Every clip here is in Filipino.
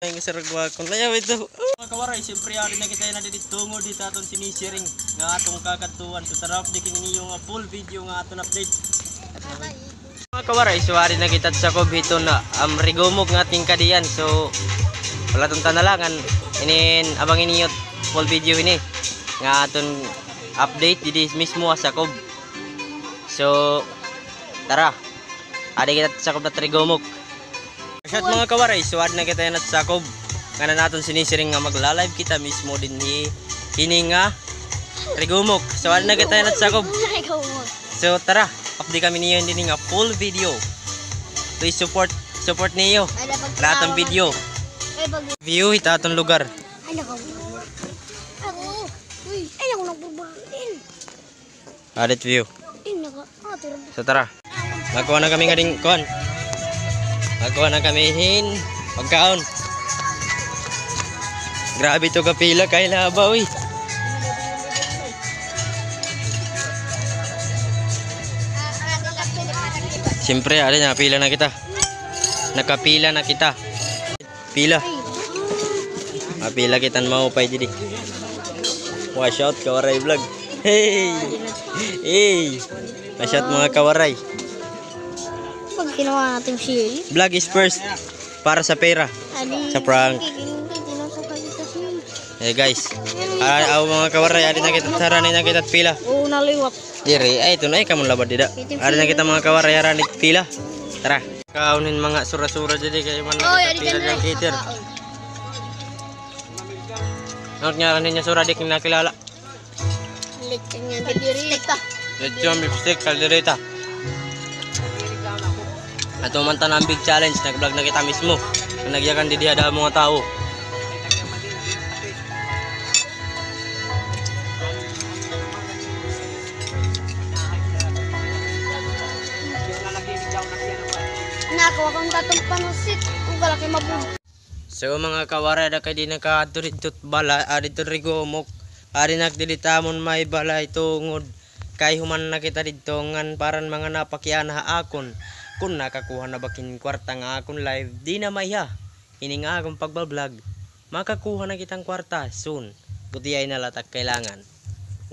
Ang saragwa ko na yaw ito. Mga kawaray, siyempre ari na kita na dito tungo dito atong sinisiring nga atong kakatuan. So tarap di kini yung full video nga atong update. Mga kawaray, so ari na kita sa kob ito na rigumog nga ating kadiyan. So wala tong tanalangan inin abang iniyot full video ini nga atong update didi mismo sa kob. So tara. Ari kita sa kob na rigumog. Shout mga kawaray, suwad na kita yan at sakob. Nga na natin sinisiring nga magla-live kita mismo din hini nga rigumok. Suwad na kita yan at sakob. So tara, update kami niyo din nga full video. Please support niyo. Ratang video. View ita atong lugar. Addit view. So tara. Magkuha na kami nga ding kuhan. Magkuha na kamihin pagkaon. Grabe to kapila kay labaw eh. Siyempre ali nakapila na kita. Nakapila na kita. Pila. Pila kitan maupay didi. Wash out kawaray vlog. Hey. Hey. Wash out mga kawaray. Ginawa natin sili. Vlog is first para sa pera. Sa prank. Eh guys. Aw mga kawaray, ari na kita sarani na kita pila. Oo, naliwat. Diri ay ito na kamon labad dida. Ari na kita mga kawaray arani pila. Tara. Kaunin mga sura-sura jadi kay man na pila ng kiter. Ngot nga niya sura dik nakilala. Lechon yan diri. Lechon lipstick kaldereta. Ato man ta ng big challenge, nag-vlog na kita mismo. Nagyakan di ada mga tao. Nakawa kang tatong panusit. Kung kalaki mabug. So mga kawaray, da kay di nakadto dito bala, dito rigumok. Ari nagdilitamon may balay tungod kay human na kita dito ngan paran mga napakyan ha akon. Kung nakakuha na bakin kwarta nga akong live, di na maiha. Ini nga akong pagbablog, makakuha na kitang kwarta soon. Buti ay nalatak kailangan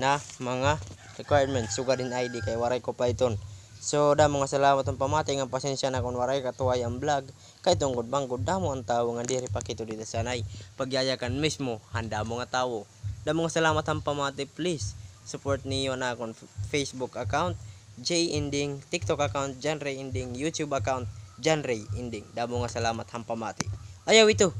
na mga requirements. Suga din ID kay waray ko Python. So da mga salamat ang pamati nga pasensya na kung waray katuway ang vlog. Kay tungkod banggod damo ang tao nga diri pakito dito sanay. Pagyayakan mismo, handa mo nga tao. Da mga salamat ang pamati, please support niyo na akong Facebook account J Inding, TikTok account John Ray Inding, YouTube account John Ray Inding. Damo nga salamat hampamati. Ayaw ito.